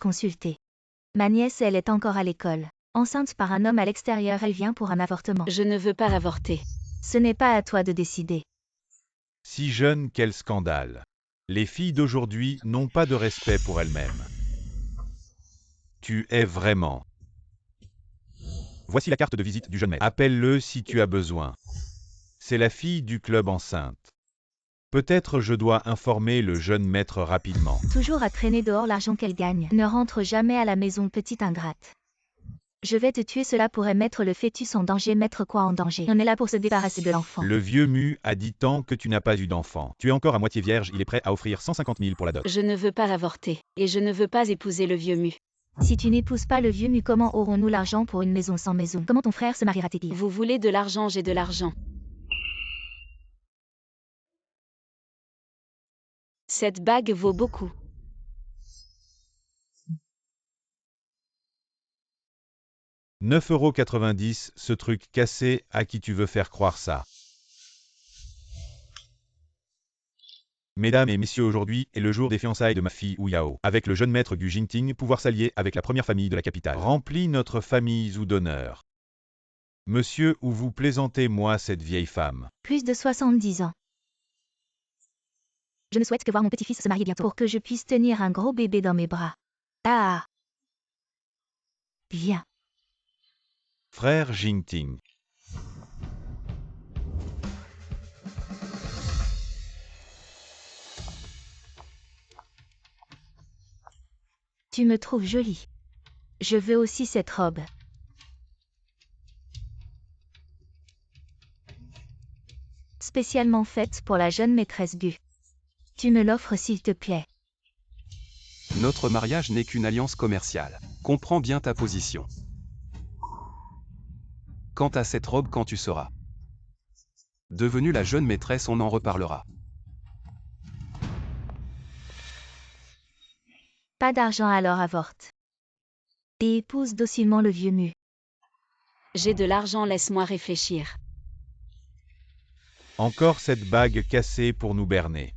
consulter. Ma nièce, elle est encore à l'école. Enceinte par un homme à l'extérieur, elle vient pour un avortement. Je ne veux pas avorter. Ce n'est pas à toi de décider. Si jeune, quel scandale. Les filles d'aujourd'hui n'ont pas de respect pour elles-mêmes. Tu es vraiment. Voici la carte de visite du jeune maître. Appelle-le si tu as besoin. C'est la fille du club enceinte. Peut-être je dois informer le jeune maître rapidement. Toujours à traîner dehors l'argent qu'elle gagne. Ne rentre jamais à la maison, petite ingrate. Je vais te tuer, cela pourrait mettre le fœtus en danger. Mettre quoi en danger? On est là pour se débarrasser de l'enfant. Le vieux mu a dit tant que tu n'as pas eu d'enfant. Tu es encore à moitié vierge, il est prêt à offrir 150 000 pour la dot. Je ne veux pas avorter. Et je ne veux pas épouser le vieux mu. Si tu n'épouses pas le vieux mu, comment aurons-nous l'argent pour une maison sans maison? Comment ton frère se mariera-t-il? Vous voulez de l'argent, j'ai de l'argent. Cette bague vaut beaucoup. « 9,90 €, ce truc cassé, à qui tu veux faire croire ça? Mesdames et messieurs, aujourd'hui est le jour des fiançailles de ma fille Wu Yao. Avec le jeune maître Gu Jingting, pouvoir s'allier avec la première famille de la capitale. Remplis notre famille Zhou d'honneur. Monsieur, où vous plaisantez, moi, cette vieille femme? Plus de 70 ans. Je ne souhaite que voir mon petit-fils se marier bientôt pour que je puisse tenir un gros bébé dans mes bras. Ah! Viens. Frère Jingting. Tu me trouves jolie. Je veux aussi cette robe. Spécialement faite pour la jeune maîtresse Gu. Tu me l'offres s'il te plaît. Notre mariage n'est qu'une alliance commerciale. Comprends bien ta position. Quant à cette robe, quand tu seras devenue la jeune maîtresse, on en reparlera. Pas d'argent, alors avorte. Et épouse docilement le vieux mu. J'ai de l'argent, laisse-moi réfléchir. Encore cette bague cassée pour nous berner.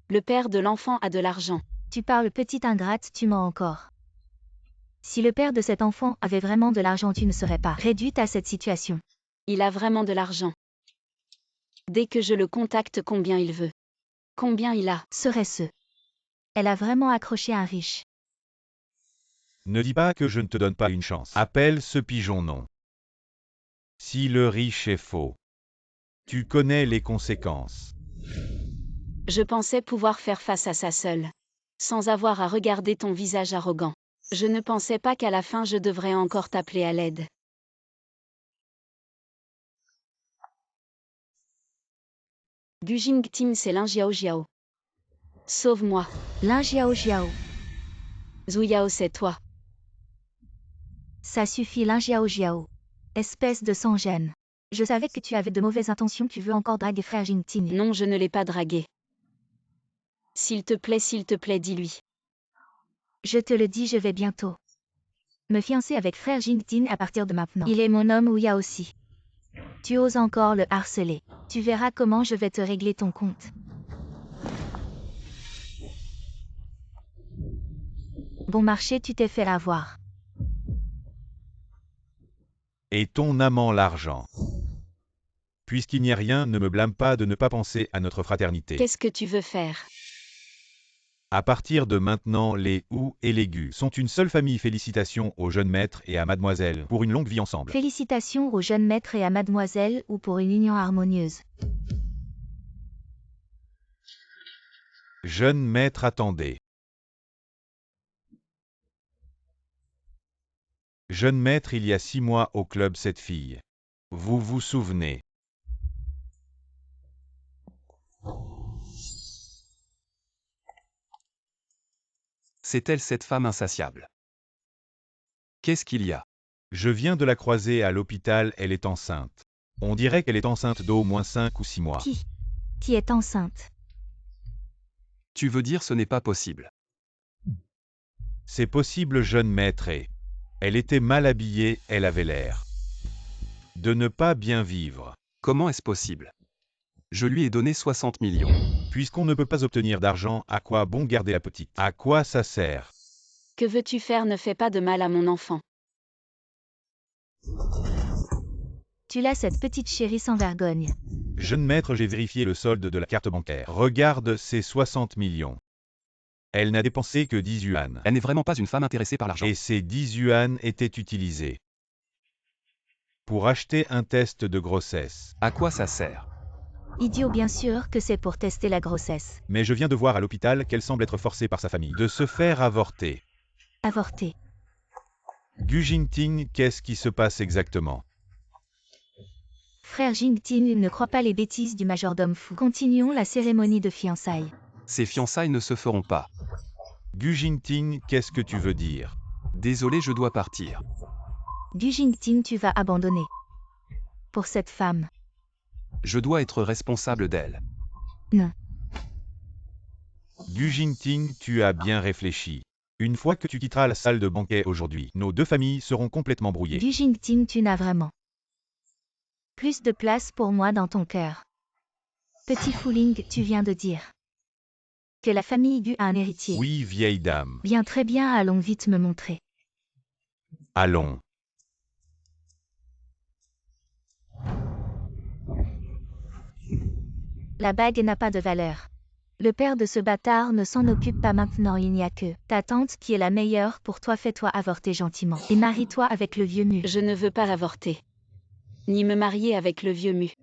Le père de l'enfant a de l'argent. Tu parles, petite ingrate, tu mens encore. Si le père de cet enfant avait vraiment de l'argent, tu ne serais pas réduite à cette situation. Il a vraiment de l'argent. Dès que je le contacte, combien il veut? Combien il a? Serait-ce? Elle a vraiment accroché un riche. Ne dis pas que je ne te donne pas une chance. Appelle ce pigeon non. Si le riche est faux, tu connais les conséquences. Je pensais pouvoir faire face à ça seule. Sans avoir à regarder ton visage arrogant. Je ne pensais pas qu'à la fin je devrais encore t'appeler à l'aide. Gu Jingting, c'est Lin Jiao Jiao. Sauve-moi. Lin Jiao Jiao. Zhu Yao, c'est toi. Ça suffit, Lin Jiao Jiao. Espèce de sans-gêne. Je savais que tu avais de mauvaises intentions, tu veux encore draguer frère Jingting. Non, je ne l'ai pas dragué. S'il te plaît, dis-lui. Je te le dis, je vais bientôt me fiancer avec frère Jingting à partir de maintenant. Il est mon homme, Ouya aussi. Tu oses encore le harceler. Tu verras comment je vais te régler ton compte. Bon marché, tu t'es fait avoir. Et ton amant l'argent. Puisqu'il n'y a rien, ne me blâme pas de ne pas penser à notre fraternité. Qu'est-ce que tu veux faire? À partir de maintenant, les Wu et les Gu sont une seule famille. Félicitations au jeune maître et à mademoiselle pour une longue vie ensemble. Félicitations au jeune maître et à mademoiselle ou pour une union harmonieuse. Jeune maître, attendez. Jeune maître, il y a 6 mois au club, cette fille. Vous vous souvenez? C'est elle, cette femme insatiable. Qu'est-ce qu'il y a? Je viens de la croiser à l'hôpital, elle est enceinte. On dirait qu'elle est enceinte d'au moins 5 ou 6 mois. Qui est enceinte? Tu veux dire ce n'est pas possible? C'est possible, jeune maître, et elle était mal habillée, elle avait l'air de ne pas bien vivre. Comment est-ce possible? Je lui ai donné 60 millions. Puisqu'on ne peut pas obtenir d'argent, à quoi bon garder la petite? À quoi ça sert? Que veux-tu faire? Ne fais pas de mal à mon enfant. Tu l'as cette petite chérie sans vergogne. Jeune maître, j'ai vérifié le solde de la carte bancaire. Regarde, c'est 60 millions. Elle n'a dépensé que 10 yuan. Elle n'est vraiment pas une femme intéressée par l'argent. Et ces 10 yuan étaient utilisés pour acheter un test de grossesse. À quoi ça sert? Idiot, bien sûr que c'est pour tester la grossesse. Mais je viens de voir à l'hôpital qu'elle semble être forcée par sa famille de se faire avorter. Avorté. Gu Jingting, qu'est-ce qui se passe exactement? Frère Jingtin ne croit pas les bêtises du majordome fou. Continuons la cérémonie de fiançailles. Ces fiançailles ne se feront pas. Gu Jingting, qu'est-ce que tu veux dire? Désolé, je dois partir. Gu Jingtin, tu vas abandonner. Pour cette femme. Je dois être responsable d'elle. Non. Gu Jingting, tu as bien réfléchi. Une fois que tu quitteras la salle de banquet aujourd'hui, nos deux familles seront complètement brouillées. Gu Jingtin, tu n'as vraiment plus de place pour moi dans ton cœur. Petit Fouling, tu viens de dire que la famille Gu a un héritier. Oui, vieille dame. Bien, très bien, allons vite me montrer. Allons. La bague n'a pas de valeur. Le père de ce bâtard ne s'en occupe pas maintenant, il n'y a que ta tante qui est la meilleure pour toi, fais-toi avorter gentiment. Et marie-toi avec le vieux mu. Je ne veux pas avorter. Ni me marier avec le vieux mu.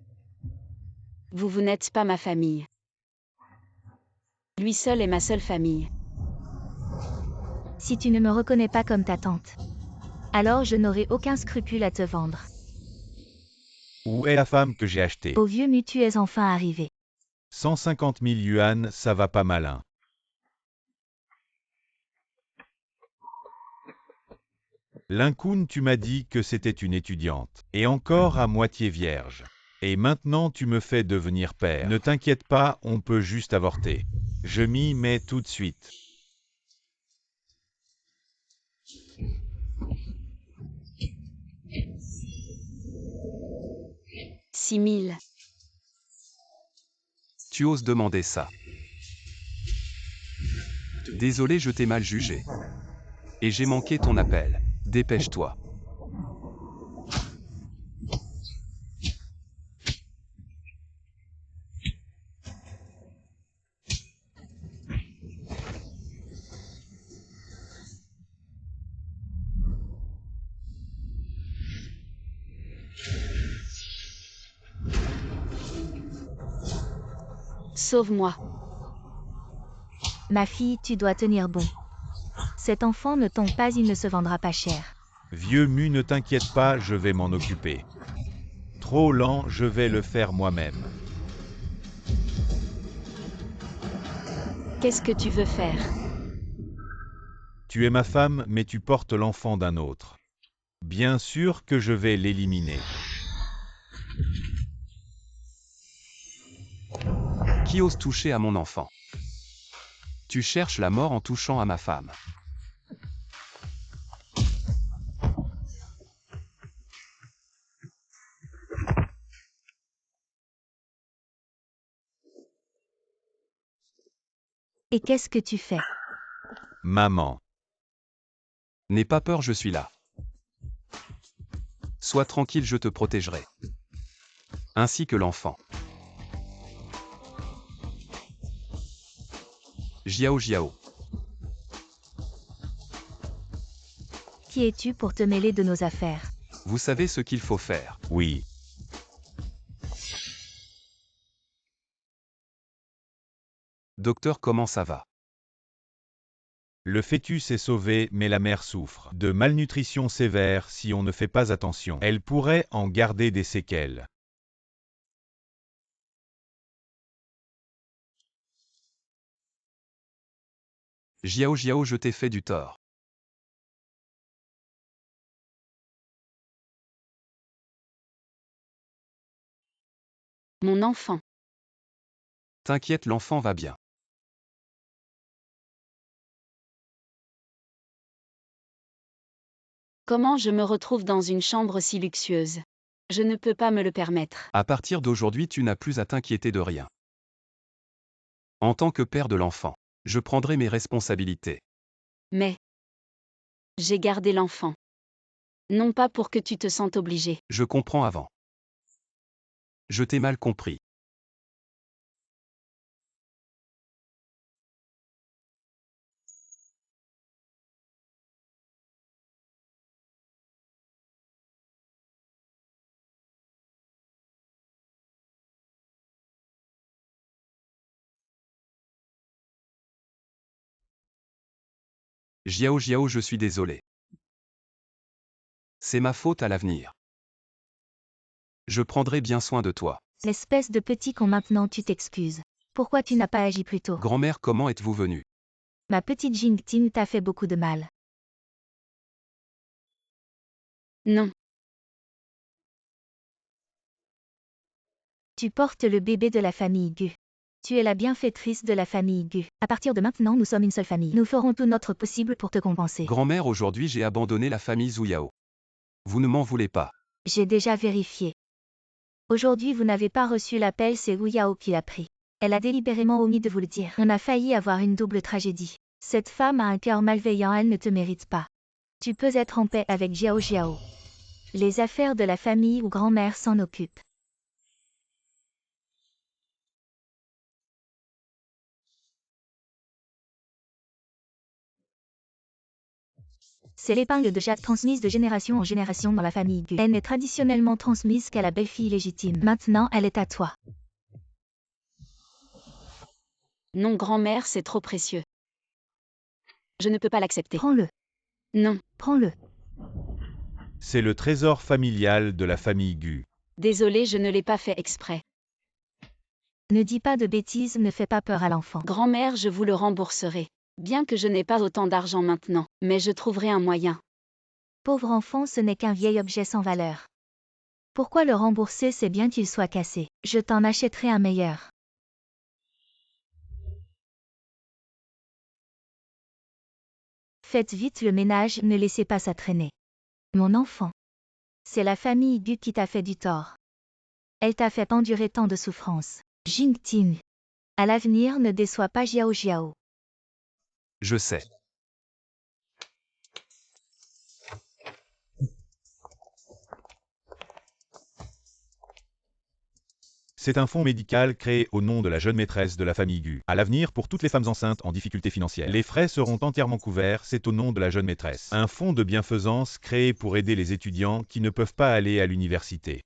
Vous n'êtes pas ma famille. Lui seul est ma seule famille. Si tu ne me reconnais pas comme ta tante, alors je n'aurai aucun scrupule à te vendre. Où est la femme que j'ai achetée? Au vieux mu, tu es enfin arrivé. 150 000 yuan, ça va pas malin. Linkun, tu m'as dit que c'était une étudiante, et encore à moitié vierge. Et maintenant tu me fais devenir père. Ne t'inquiète pas, on peut juste avorter. Je m'y mets tout de suite. « 6 000. Tu oses demander ça? Désolé, je t'ai mal jugé. Et j'ai manqué ton appel. Dépêche-toi. Sauve-moi. Ma fille, tu dois tenir bon. Cet enfant ne tombe pas, il ne se vendra pas cher. Vieux mu, ne t'inquiète pas, je vais m'en occuper. Trop lent, je vais le faire moi-même. Qu'est-ce que tu veux faire? Tu es ma femme, mais tu portes l'enfant d'un autre. Bien sûr que je vais l'éliminer. Qui ose toucher à mon enfant? Tu cherches la mort en touchant à ma femme. Et qu'est-ce que tu fais? Maman. N'aie pas peur, je suis là. Sois tranquille, je te protégerai. Ainsi que l'enfant. Jiao Jiao. Qui es-tu pour te mêler de nos affaires? Vous savez ce qu'il faut faire. Oui. Docteur, comment ça va? Le fœtus est sauvé, mais la mère souffre de malnutrition sévère si on ne fait pas attention. Elle pourrait en garder des séquelles. Jiao Jiao, je t'ai fait du tort. Mon enfant. T'inquiète, l'enfant va bien. Comment je me retrouve dans une chambre si luxueuse? Je ne peux pas me le permettre. À partir d'aujourd'hui, tu n'as plus à t'inquiéter de rien. En tant que père de l'enfant, je prendrai mes responsabilités. Mais J'ai gardé l'enfant. Non pas pour que tu te sentes obligé. Je comprends avant. Je t'ai mal compris. Jiao Jiao, je suis désolé. C'est ma faute à l'avenir. Je prendrai bien soin de toi. L'espèce de petit con, maintenant tu t'excuses. Pourquoi tu n'as pas agi plus tôt? Grand-mère, comment êtes-vous venue? Ma petite Jingting t'a fait beaucoup de mal. Non. Tu portes le bébé de la famille Gu. Tu es la bienfaitrice de la famille Gu. À partir de maintenant, nous sommes une seule famille. Nous ferons tout notre possible pour te compenser. Grand-mère, aujourd'hui j'ai abandonné la famille Zuyao. Vous ne m'en voulez pas. J'ai déjà vérifié. Aujourd'hui, vous n'avez pas reçu l'appel, c'est Wu Yao qui l'a pris. Elle a délibérément omis de vous le dire. On a failli avoir une double tragédie. Cette femme a un cœur malveillant, elle ne te mérite pas. Tu peux être en paix avec Jiao Jiao. Les affaires de la famille ou grand-mère s'en occupent. C'est l'épingle de Jacques transmise de génération en génération dans la famille Gu. Elle n'est traditionnellement transmise qu'à la belle-fille légitime. Maintenant, elle est à toi. Non, grand-mère, c'est trop précieux. Je ne peux pas l'accepter. Prends-le. Non. Prends-le. C'est le trésor familial de la famille Gu. Désolé, je ne l'ai pas fait exprès. Ne dis pas de bêtises, ne fais pas peur à l'enfant. Grand-mère, je vous le rembourserai. Bien que je n'ai pas autant d'argent maintenant, mais je trouverai un moyen. Pauvre enfant, ce n'est qu'un vieil objet sans valeur. Pourquoi le rembourser, c'est bien qu'il soit cassé. Je t'en achèterai un meilleur. Faites vite le ménage, ne laissez pas ça traîner. Mon enfant. C'est la famille Gu qui t'a fait du tort. Elle t'a fait endurer tant de souffrances. Jingting. À l'avenir, ne déçois pas Jiao Jiao. Je sais. C'est un fonds médical créé au nom de la jeune maîtresse de la famille Gu. À l'avenir, pour toutes les femmes enceintes en difficulté financière. Les frais seront entièrement couverts, c'est au nom de la jeune maîtresse. Un fonds de bienfaisance créé pour aider les étudiants qui ne peuvent pas aller à l'université.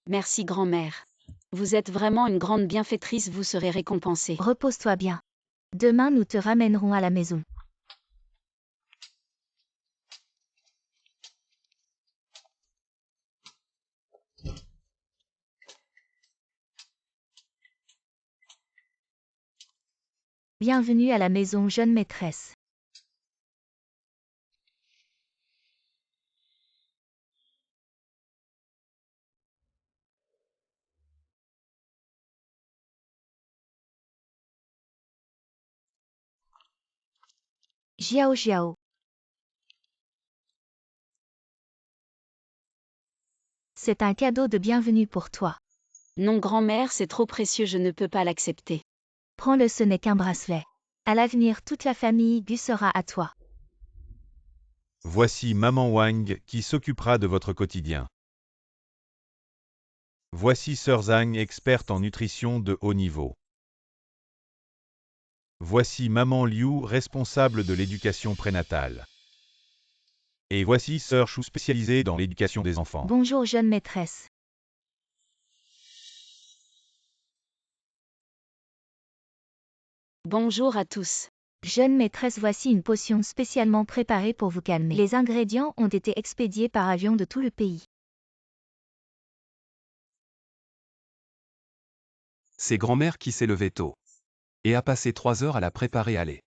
Merci, grand-mère. Vous êtes vraiment une grande bienfaitrice, vous serez récompensée. Repose-toi bien. Demain, nous te ramènerons à la maison. Bienvenue à la maison, jeune maîtresse. Jiao Jiao. C'est un cadeau de bienvenue pour toi. Non, grand-mère, c'est trop précieux, je ne peux pas l'accepter. Prends-le, ce n'est qu'un bracelet. À l'avenir, toute la famille Gu sera à toi. Voici Maman Wang qui s'occupera de votre quotidien. Voici Sœur Zhang, experte en nutrition de haut niveau. Voici Maman Liu, responsable de l'éducation prénatale. Et voici Sœur Chou, spécialisée dans l'éducation des enfants. Bonjour, jeune maîtresse. Bonjour à tous. Jeune maîtresse, voici une potion spécialement préparée pour vous calmer. Les ingrédients ont été expédiés par avion de tout le pays. C'est grand-mère qui s'est levée tôt. Et a passé 3 heures à la préparer. Allez.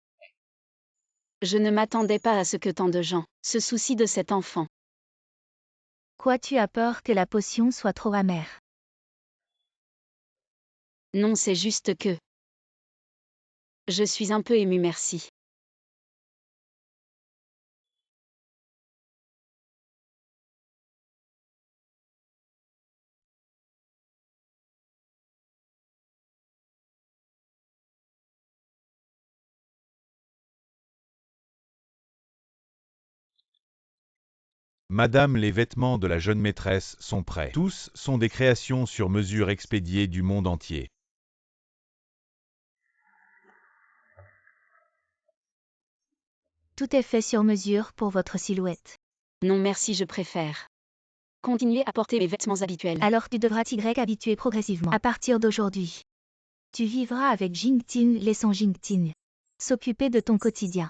Je ne m'attendais pas à ce que tant de gens se soucient de cet enfant. Quoi, tu as peur que la potion soit trop amère? Non, c'est juste que... Je suis un peu émue, merci. Madame, les vêtements de la jeune maîtresse sont prêts. Tous sont des créations sur mesure expédiées du monde entier. Tout est fait sur mesure pour votre silhouette. Non merci, je préfère continuer à porter mes vêtements habituels. Alors tu devras t'y habituer progressivement. À partir d'aujourd'hui, tu vivras avec Jingting, laissant Jingting s'occuper de ton quotidien.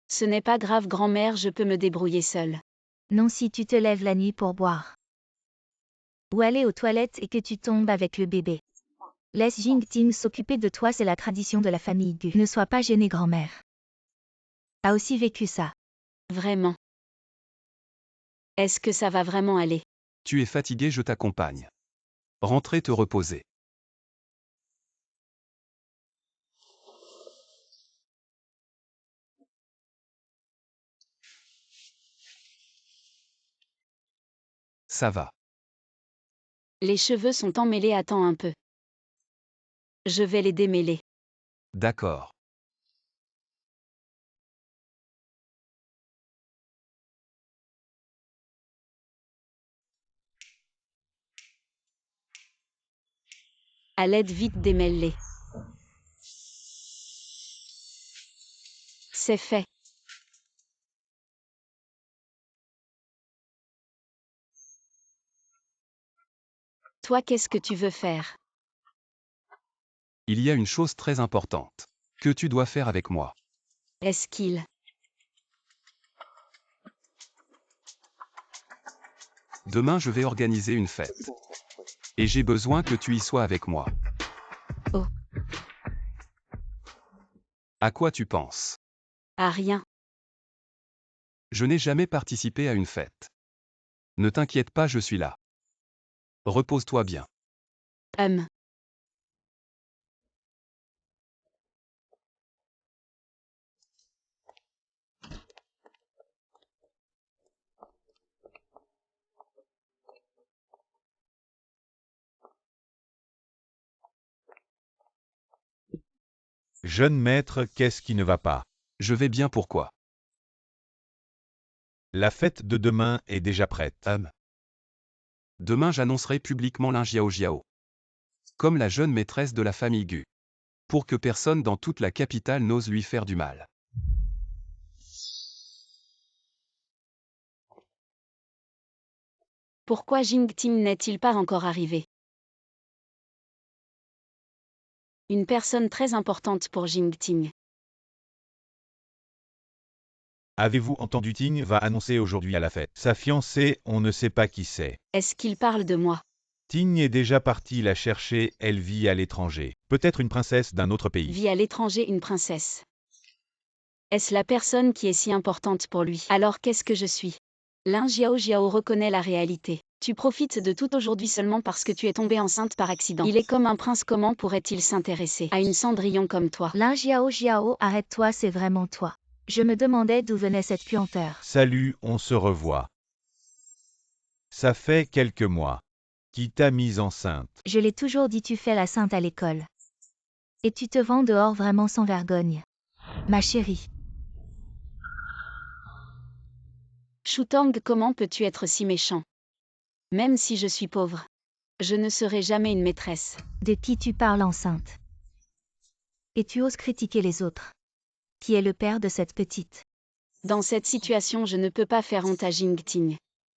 Ce n'est pas grave grand-mère, je peux me débrouiller seule. Non, si tu te lèves la nuit pour boire ou aller aux toilettes et que tu tombes avec le bébé, laisse Jingting s'occuper de toi, c'est la tradition de la famille Gu. Ne sois pas gênée, grand-mère a aussi vécu ça. Vraiment. Est-ce que ça va vraiment aller? Tu es fatigué, je t'accompagne. Rentrez te reposer. Ça va. Les cheveux sont emmêlés, attends un peu. Je vais les démêler. D'accord. À l'aide, vite démêle-les. C'est fait. Toi, qu'est-ce que tu veux faire? Il y a une chose très importante que tu dois faire avec moi. Est-ce qu'il... Demain, je vais organiser une fête. Et j'ai besoin que tu y sois avec moi. Oh. À quoi tu penses? À rien. Je n'ai jamais participé à une fête. Ne t'inquiète pas, je suis là. Repose-toi bien. Jeune maître, qu'est-ce qui ne va pas? Je vais bien, pourquoi? La fête de demain est déjà prête. Demain, j'annoncerai publiquement Lin Jiao Jiao comme la jeune maîtresse de la famille Gu, pour que personne dans toute la capitale n'ose lui faire du mal. Pourquoi Jingting n'est-il pas encore arrivé? Une personne très importante pour Jingting. Avez-vous entendu? Ting va annoncer aujourd'hui à la fête. Sa fiancée, on ne sait pas qui c'est. Est-ce qu'il parle de moi? Ting est déjà partie la chercher, elle vit à l'étranger. Peut-être une princesse d'un autre pays. Vit à l'étranger, une princesse. Est-ce la personne qui est si importante pour lui? Alors qu'est-ce que je suis? Lin Jiao Jiao reconnaît la réalité. Tu profites de tout aujourd'hui seulement parce que tu es tombée enceinte par accident. Il est comme un prince, comment pourrait-il s'intéresser à une Cendrillon comme toi? Lin Jiao Jiao, arrête-toi, c'est vraiment toi. Je me demandais d'où venait cette puanteur. Salut, on se revoit. Ça fait quelques mois. Qui t'a mise enceinte? Je l'ai toujours dit, tu fais la sainte à l'école. Et tu te vends dehors vraiment sans vergogne. Ma chérie. Shutang, comment peux-tu être si méchant? Même si je suis pauvre, je ne serai jamais une maîtresse. De qui tu parles enceinte? Et tu oses critiquer les autres? Qui est le père de cette petite? Dans cette situation, je ne peux pas faire honte à Jingting.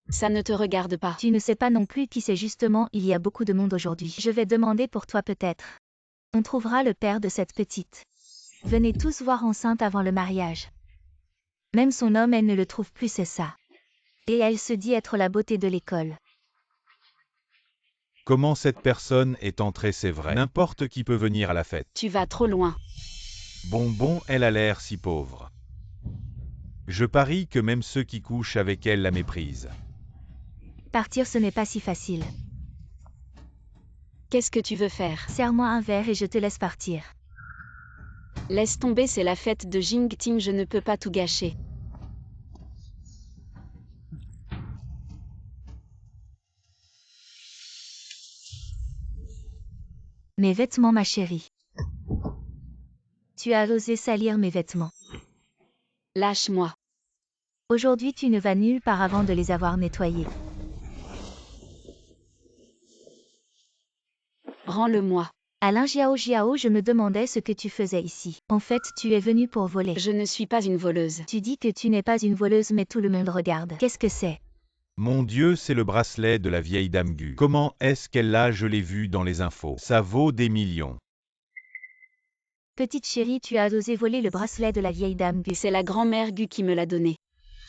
Ça ne te regarde pas. Tu ne sais pas non plus qui c'est, justement, il y a beaucoup de monde aujourd'hui. Je vais demander pour toi peut-être. On trouvera le père de cette petite. Venez tous voir enceinte avant le mariage. Même son homme, elle ne le trouve plus, c'est ça. Et elle se dit être la beauté de l'école. Comment cette personne est entrée, c'est vrai. N'importe qui peut venir à la fête. Tu vas trop loin. Bonbon, elle a l'air si pauvre. Je parie que même ceux qui couchent avec elle la méprisent. Partir, ce n'est pas si facile. Qu'est-ce que tu veux faire? Serre-moi un verre et je te laisse partir. Laisse tomber, c'est la fête de Jingting, je ne peux pas tout gâcher. Mes vêtements, ma chérie. Tu as osé salir mes vêtements. Lâche-moi. Aujourd'hui tu ne vas nulle part avant de les avoir nettoyés. Rends-le-moi. Alain Jiao Jiao, je me demandais ce que tu faisais ici. En fait, tu es venu pour voler. Je ne suis pas une voleuse. Tu dis que tu n'es pas une voleuse mais tout le monde regarde. Qu'est-ce que c'est? Mon Dieu, c'est le bracelet de la vieille dame Gu. Comment est-ce qu'elle l'a? Je l'ai vu dans les infos. Ça vaut des millions. Petite chérie, tu as osé voler le bracelet de la vieille dame Gu. C'est la grand-mère Gu qui me l'a donné.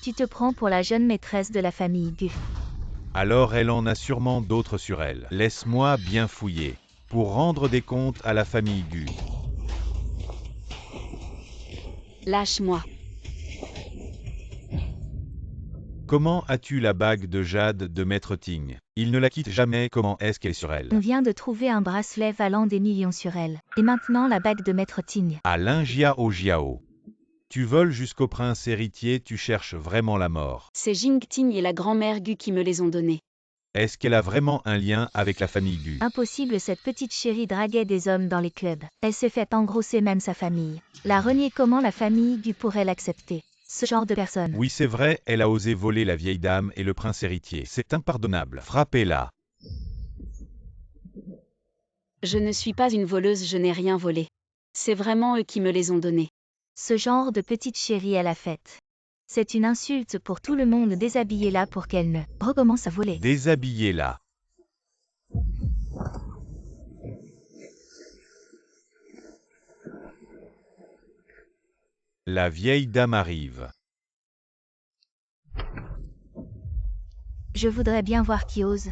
Tu te prends pour la jeune maîtresse de la famille Gu. Alors elle en a sûrement d'autres sur elle. Laisse-moi bien fouiller. Pour rendre des comptes à la famille Gu. Lâche-moi. Comment as-tu la bague de jade de Maître Ting? Il ne la quitte jamais. Comment est-ce qu'elle est sur elle? On vient de trouver un bracelet valant des millions sur elle. Et maintenant la bague de Maître Ting. Alain Jiao Jiao. Tu voles jusqu'au prince héritier, tu cherches vraiment la mort. C'est Jingting et la grand-mère Gu qui me les ont donnés. Est-ce qu'elle a vraiment un lien avec la famille Gu? Impossible, cette petite chérie draguait des hommes dans les clubs. Elle s'est fait engrosser même sa famille. La renier, comment la famille Gu pourrait l'accepter? Ce genre de personne. Oui, c'est vrai, elle a osé voler la vieille dame et le prince héritier. C'est impardonnable. Frappez-la. Je ne suis pas une voleuse, je n'ai rien volé. C'est vraiment eux qui me les ont donnés. Ce genre de petite chérie à la fête. C'est une insulte pour tout le monde. Déshabillez-la pour qu'elle ne recommence à voler. Déshabillez-la. La vieille dame arrive. Je voudrais bien voir qui ose.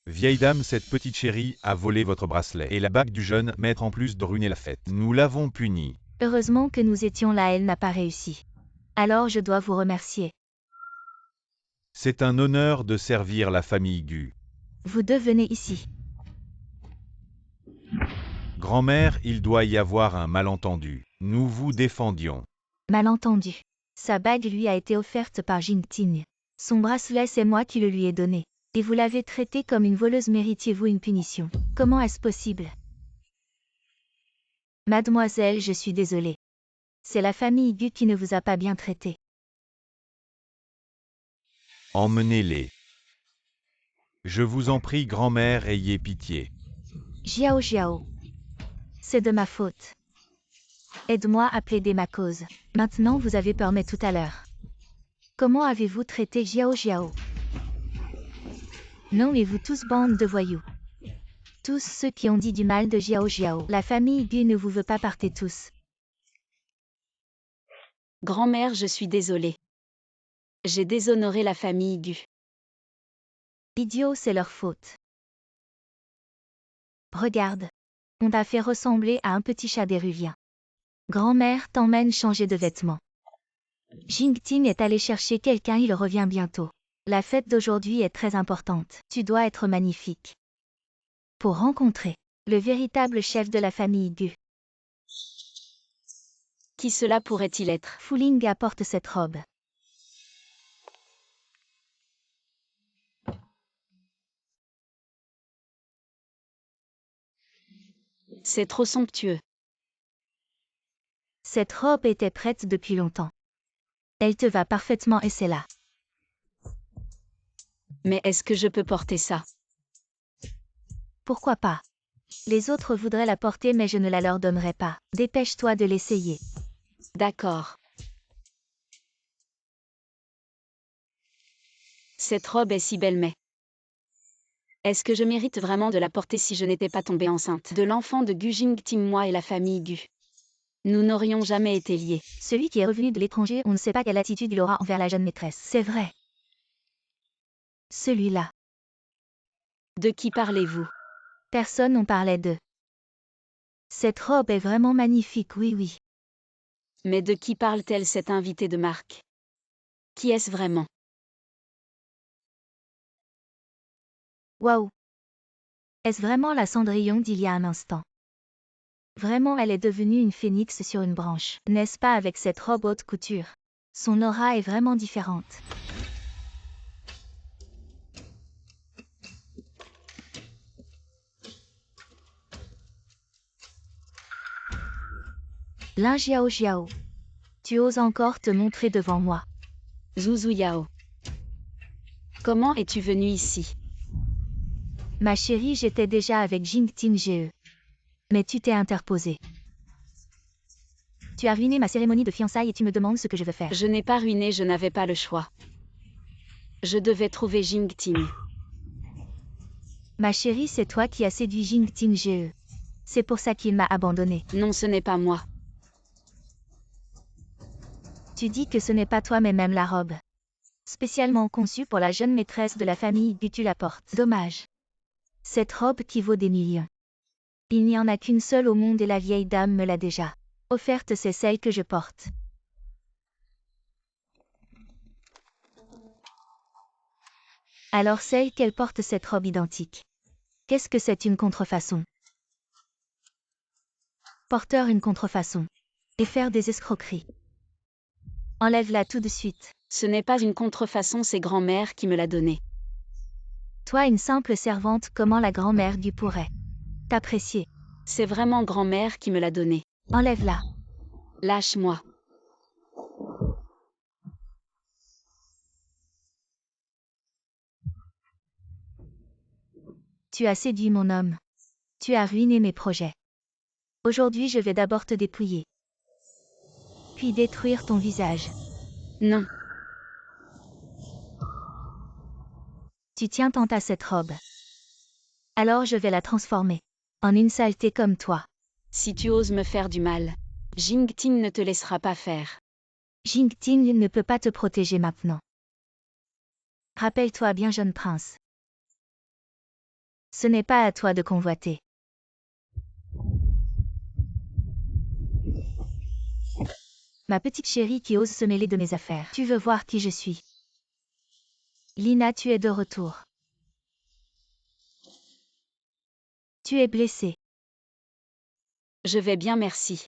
Vieille dame, cette petite chérie a volé votre bracelet et la bague du jeune maître en plus de ruiner la fête. Nous l'avons punie. Heureusement que nous étions là, elle n'a pas réussi. Alors je dois vous remercier. C'est un honneur de servir la famille Gu. Vous devenez ici. Grand-mère, il doit y avoir un malentendu. Nous vous défendions. Malentendu. Sa bague lui a été offerte par Jingting. Son bracelet, c'est moi qui le lui ai donné. Et vous l'avez traité comme une voleuse, méritiez-vous une punition? Comment est-ce possible? Mademoiselle, je suis désolée. C'est la famille Gu qui ne vous a pas bien traité. Emmenez-les. Je vous en prie, grand-mère, ayez pitié. Jiao Jiao. C'est de ma faute. Aide-moi à plaider ma cause. Maintenant vous avez peur mais tout à l'heure. Comment avez-vous traité Jiao Jiao? Non, et vous tous, bande de voyous. Tous ceux qui ont dit du mal de Jiao Jiao. La famille Gu ne vous veut pas, partez tous. Grand-mère, je suis désolée. J'ai déshonoré la famille Gu. Idiots, c'est leur faute. Regarde. On t'a fait ressembler à un petit chat déruvien. Grand-mère t'emmène changer de vêtements. Jingting est allé chercher quelqu'un, il revient bientôt. La fête d'aujourd'hui est très importante. Tu dois être magnifique. Pour rencontrer le véritable chef de la famille Gu. Qui cela pourrait-il être? Fuling apporte cette robe. C'est trop somptueux. Cette robe était prête depuis longtemps. Elle te va parfaitement et c'est là. Mais est-ce que je peux porter ça? Pourquoi pas? Les autres voudraient la porter mais je ne la leur donnerai pas. Dépêche-toi de l'essayer. D'accord. Cette robe est si belle mais... Est-ce que je mérite vraiment de la porter si je n'étais pas tombée enceinte de l'enfant de Gu Jingting, moi et la famille Gu? Nous n'aurions jamais été liés. Celui qui est revenu de l'étranger, on ne sait pas quelle attitude il aura envers la jeune maîtresse. C'est vrai. Celui-là. De qui parlez-vous? Personne, on parlait d'eux. Cette robe est vraiment magnifique, oui oui. Mais de qui parle-t-elle, cette invitée de marque? Qui est-ce vraiment? Waouh. Est-ce vraiment la Cendrillon d'il y a un instant? Vraiment, elle est devenue une phénix sur une branche, n'est-ce pas, avec cette robe haute couture? Son aura est vraiment différente. Lin Jiao Jiao. Tu oses encore te montrer devant moi. Zhu Yao. Comment es-tu venu ici? Ma chérie, j'étais déjà avec Jingting Ge. Mais tu t'es interposé. Tu as ruiné ma cérémonie de fiançailles et tu me demandes ce que je veux faire. Je n'ai pas ruiné, je n'avais pas le choix. Je devais trouver Jingting. Ma chérie, c'est toi qui as séduit Jingting Ge. C'est pour ça qu'il m'a abandonné. Non, ce n'est pas moi. Tu dis que ce n'est pas toi mais même la robe. Spécialement conçue pour la jeune maîtresse de la famille Gu, tu la portes. Dommage. Cette robe qui vaut des millions. Il n'y en a qu'une seule au monde et la vieille dame me l'a déjà offerte, c'est celle que je porte. Alors celle qu'elle porte, cette robe identique. Qu'est-ce que c'est, une contrefaçon? Porteur une contrefaçon. Et faire des escroqueries. Enlève-la tout de suite. Ce n'est pas une contrefaçon, c'est grand-mère qui me l'a donnée. Toi, une simple servante, comment la grand-mère Gu pourrait t'apprécier? C'est vraiment grand-mère qui me l'a donnée. Enlève-la. Lâche-moi. Tu as séduit mon homme. Tu as ruiné mes projets. Aujourd'hui, je vais d'abord te dépouiller. Puis détruire ton visage. Non. Tu tiens tant à cette robe. Alors je vais la transformer en une saleté comme toi. Si tu oses me faire du mal, Jingting ne te laissera pas faire. Jingting ne peut pas te protéger maintenant. Rappelle-toi bien, jeune prince. Ce n'est pas à toi de convoiter. Ma petite chérie qui ose se mêler de mes affaires. Tu veux voir qui je suis? Lina, tu es de retour. Tu es blessée. Je vais bien, merci.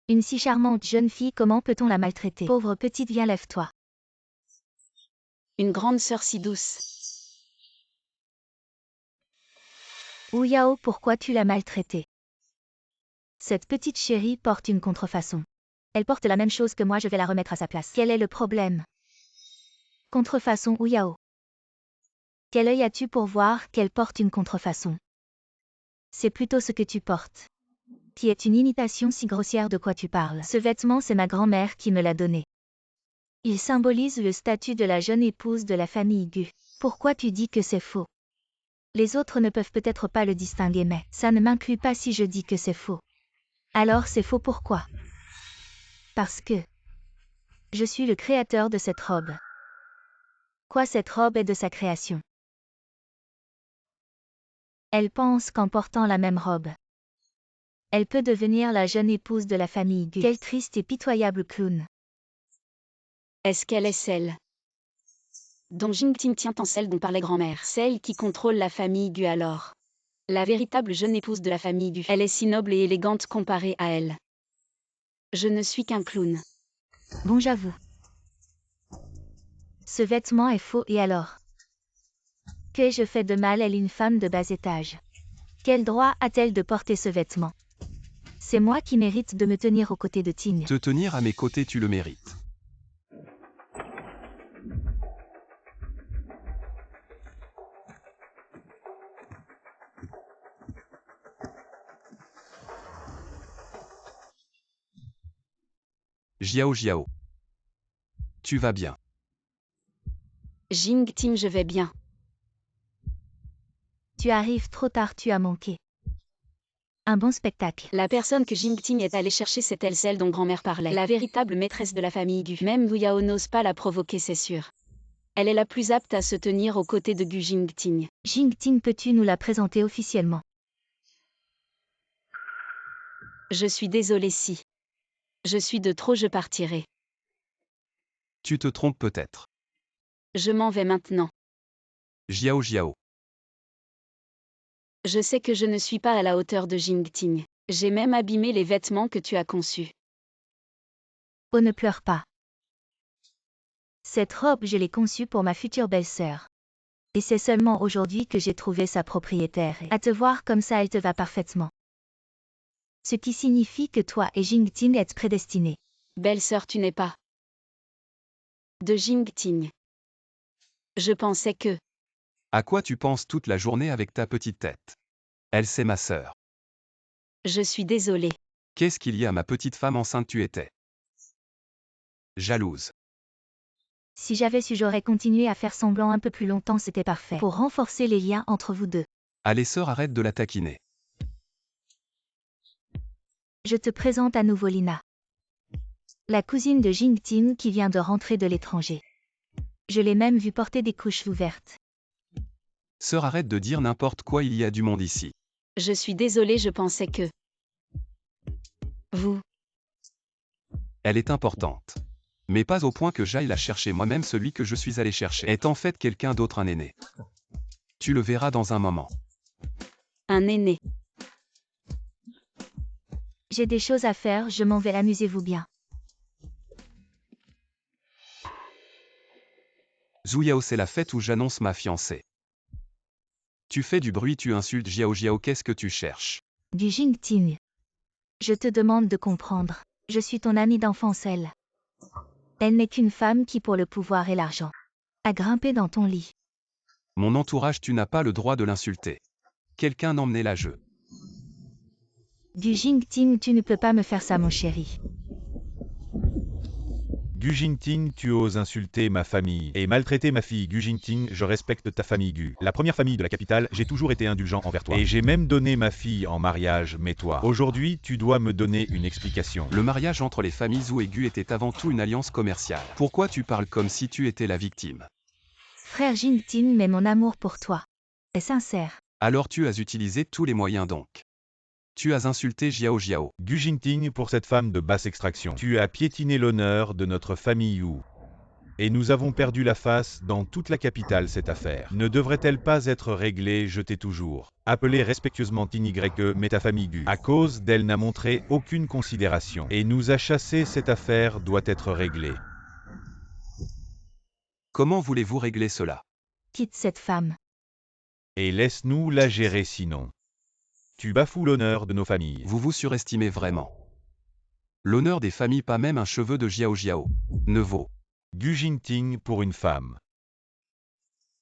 Une si charmante jeune fille, comment peut-on la maltraiter? Pauvre petite, viens, lève-toi. Une grande sœur si douce. Wu Yao, pourquoi tu l'as maltraitée? Cette petite chérie porte une contrefaçon. Elle porte la même chose que moi, je vais la remettre à sa place. Quel est le problème? Contrefaçon Wu Yao. Quel œil as-tu pour voir qu'elle porte une contrefaçon? C'est plutôt ce que tu portes, qui est une imitation si grossière. De quoi tu parles? Ce vêtement, c'est ma grand-mère qui me l'a donné. Il symbolise le statut de la jeune épouse de la famille Gu. Pourquoi tu dis que c'est faux? Les autres ne peuvent peut-être pas le distinguer, mais ça ne m'inclut pas si je dis que c'est faux. Alors c'est faux, pourquoi? Parce que je suis le créateur de cette robe. Quoi, cette robe est de sa création? Elle pense qu'en portant la même robe, elle peut devenir la jeune épouse de la famille Gu. Quel triste et pitoyable clown. Est-ce qu'elle est celle dont Jingting tient en, celle dont parlait grand-mère? Celle qui contrôle la famille Gu alors? La véritable jeune épouse de la famille Gu. Elle est si noble et élégante comparée à elle. Je ne suis qu'un clown. Bon, j'avoue. Ce vêtement est faux, et alors? Qu'ai-je fait de mal? Elle, une femme de bas étage. Quel droit a-t-elle de porter ce vêtement? C'est moi qui mérite de me tenir aux côtés de Ting. Te tenir à mes côtés, tu le mérites. Jiao Jiao. Tu vas bien. Jingting, je vais bien. Tu arrives trop tard, tu as manqué un bon spectacle. La personne que Jingting est allée chercher, c'est elle, celle dont grand-mère parlait. La véritable maîtresse de la famille Gu. Même Wu Yao n'ose pas la provoquer, c'est sûr. Elle est la plus apte à se tenir aux côtés de Gu Jingting. Jingting, peux-tu nous la présenter officiellement? Je suis désolée, si je suis de trop, je partirai. Tu te trompes peut-être. Je m'en vais maintenant. Jiao Jiao. Je sais que je ne suis pas à la hauteur de Jingting. J'ai même abîmé les vêtements que tu as conçus. Oh, ne pleure pas. Cette robe, je l'ai conçue pour ma future belle-sœur. Et c'est seulement aujourd'hui que j'ai trouvé sa propriétaire. Et à te voir comme ça, elle te va parfaitement. Ce qui signifie que toi et Jingting êtes prédestinés. Belle-sœur, tu n'es pas de Jingting. Je pensais que... À quoi tu penses toute la journée avec ta petite tête? Elle, c'est ma sœur. Je suis désolée. Qu'est-ce qu'il y a, ma petite femme enceinte, tu étais jalouse. Si j'avais su, j'aurais continué à faire semblant un peu plus longtemps, c'était parfait. Pour renforcer les liens entre vous deux. Allez sœur, arrête de la taquiner. Je te présente à nouveau Lina. La cousine de Jingting qui vient de rentrer de l'étranger. Je l'ai même vue porter des couches ouvertes. Sœur, arrête de dire n'importe quoi, il y a du monde ici. Je suis désolée, je pensais que... Vous... Elle est importante. Mais pas au point que j'aille la chercher moi-même. Celui que je suis allé chercher est en fait quelqu'un d'autre, un aîné. Tu le verras dans un moment. Un aîné. J'ai des choses à faire, je m'en vais, amusez-vous bien. Zuyao, c'est la fête où j'annonce ma fiancée. Tu fais du bruit, tu insultes Jiao Jiao, qu'est-ce que tu cherches? Du Jingting. Je te demande de comprendre. Je suis ton amie d'enfance, elle. Elle n'est qu'une femme qui, pour le pouvoir et l'argent, a grimpé dans ton lit. Mon entourage, tu n'as pas le droit de l'insulter. Quelqu'un emmenez-la, je. Du Jingting, tu ne peux pas me faire ça, mon chéri. Gu Jingting, tu oses insulter ma famille et maltraiter ma fille. Gu Jingting, je respecte ta famille Gu. La première famille de la capitale, j'ai toujours été indulgent envers toi. Et j'ai même donné ma fille en mariage, mais toi, aujourd'hui, tu dois me donner une explication. Le mariage entre les familles Zhou et Gu était avant tout une alliance commerciale. Pourquoi tu parles comme si tu étais la victime? Frère Jingting, mais mon amour pour toi est sincère. Alors tu as utilisé tous les moyens donc. Tu as insulté Jiao Jiao. Gu Jingting, pour cette femme de basse extraction, tu as piétiné l'honneur de notre famille Wu. Et nous avons perdu la face dans toute la capitale, cette affaire. Ne devrait-elle pas être réglée? Je t'ai toujours appelé respectueusement Tinye, mais ta famille Gu, à cause d'elle, n'a montré aucune considération et nous a chassé. Cette affaire doit être réglée. Comment voulez-vous régler cela? Quitte cette femme. Et laisse-nous la gérer, sinon tu bafoues l'honneur de nos familles. Vous vous surestimez vraiment. L'honneur des familles, pas même un cheveu de Jiao Jiao, ne vaut. Gu Jingting, pour une femme.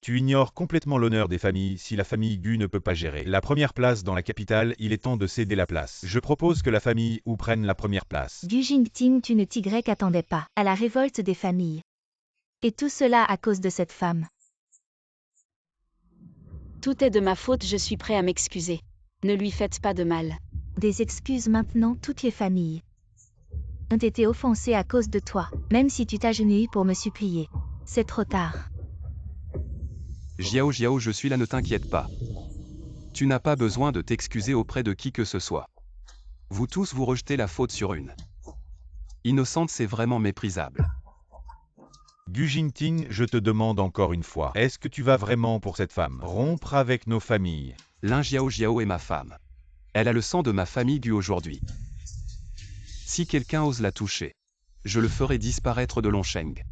Tu ignores complètement l'honneur des familles. Si la famille Gu ne peut pas gérer la première place dans la capitale, il est temps de céder la place. Je propose que la famille Wu prenne la première place. Du Jingting, tu ne t'attendais pas à la révolte des familles. Et tout cela à cause de cette femme. Tout est de ma faute, je suis prêt à m'excuser. Ne lui faites pas de mal. Des excuses maintenant, toutes les familles ont été offensées à cause de toi, même si tu t'agenouilles pour me supplier. C'est trop tard. Jiao Jiao, je suis là, ne t'inquiète pas. Tu n'as pas besoin de t'excuser auprès de qui que ce soit. Vous tous vous rejetez la faute sur une innocente, c'est vraiment méprisable. Gu Jingting, je te demande encore une fois, est-ce que tu vas vraiment pour cette femme rompre avec nos familles? Lin Jiao Jiao est ma femme. Elle a le sang de ma famille Gu aujourd'hui. Si quelqu'un ose la toucher, je le ferai disparaître de Longsheng.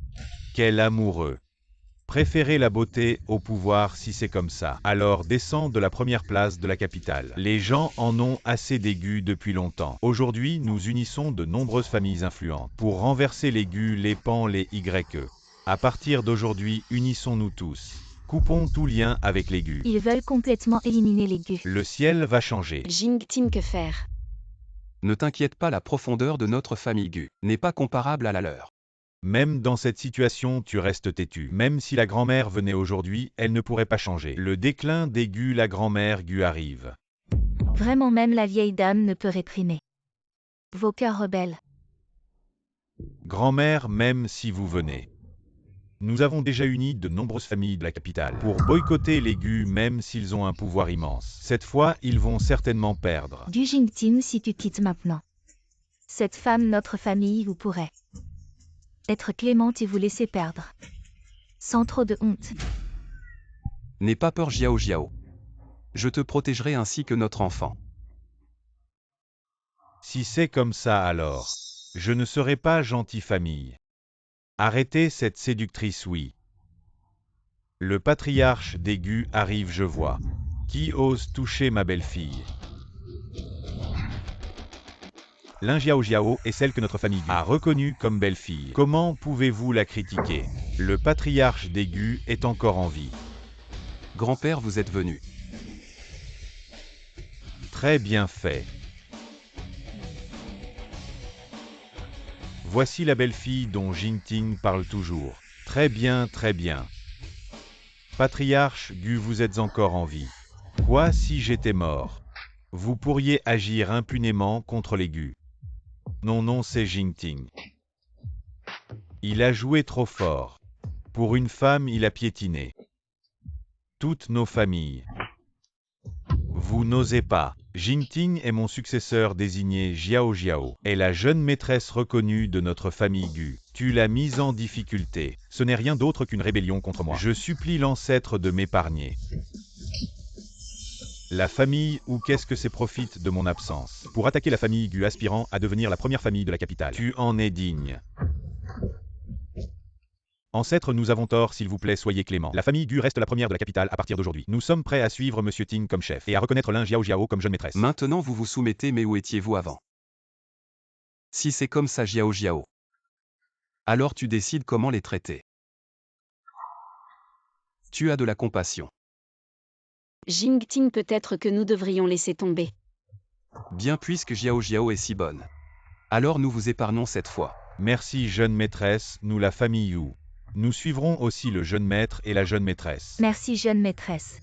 Quel amoureux! Préférez la beauté au pouvoir. Si c'est comme ça, alors descends de la première place de la capitale. Les gens en ont assez des Gu depuis longtemps. Aujourd'hui, nous unissons de nombreuses familles influentes pour renverser les Gu, les Pan, les YE. À partir d'aujourd'hui, unissons-nous tous. Coupons tout lien avec les Gu. Ils veulent complètement éliminer les Gu. Le ciel va changer. Jingting, que faire? Ne t'inquiète pas, la profondeur de notre famille Gu n'est pas comparable à la leur. Même dans cette situation, tu restes têtu. Même si la grand-mère venait aujourd'hui, elle ne pourrait pas changer. Le déclin des Gu, la grand-mère Gu arrive. Vraiment, même la vieille dame ne peut réprimer vos cœurs rebelles. Grand-mère, même si vous venez. Nous avons déjà uni de nombreuses familles de la capitale pour boycotter les Gu, même s'ils ont un pouvoir immense. Cette fois, ils vont certainement perdre. Du Jingting, si tu quittes maintenant cette femme, notre famille, vous pourrez être clémente et vous laisser perdre. Sans trop de honte. N'aie pas peur, Jiao Jiao. Je te protégerai ainsi que notre enfant. Si c'est comme ça, alors je ne serai pas gentil, famille. Arrêtez cette séductrice, oui. Le patriarche des Gu arrive, je vois. Qui ose toucher ma belle-fille? Lin Jiao est celle que notre famille Gu a reconnue comme belle-fille. Comment pouvez-vous la critiquer? Le patriarche des Gu est encore en vie. Grand-père, vous êtes venu. Très bien fait. Voici la belle-fille dont Jingting parle toujours. Très bien, très bien. Patriarche Gu, vous êtes encore en vie. Quoi si j'étais mort? Vous pourriez agir impunément contre les Gu. Non, non, c'est Jingting. Il a joué trop fort. Pour une femme, il a piétiné toutes nos familles. Vous n'osez pas. Jingting est mon successeur désigné. Jiao est la jeune maîtresse reconnue de notre famille Gu. Tu l'as mise en difficulté. Ce n'est rien d'autre qu'une rébellion contre moi. Je supplie l'ancêtre de m'épargner. La famille ou qu'est-ce que c'est profite de mon absence pour attaquer la famille Gu aspirant à devenir la première famille de la capitale. Tu en es digne. Ancêtre, nous avons tort, s'il vous plaît, soyez clément. La famille Gu reste la première de la capitale à partir d'aujourd'hui. Nous sommes prêts à suivre Monsieur Ting comme chef et à reconnaître Lin Jiao comme jeune maîtresse. Maintenant vous vous soumettez, mais où étiez-vous avant? Si c'est comme ça Jiao, alors tu décides comment les traiter. Tu as de la compassion. Jingting, peut-être que nous devrions laisser tomber. Bien, puisque Jiao est si bonne. Alors nous vous épargnons cette fois. Merci jeune maîtresse, nous la famille Yu. Nous suivrons aussi le jeune maître et la jeune maîtresse. Merci jeune maîtresse.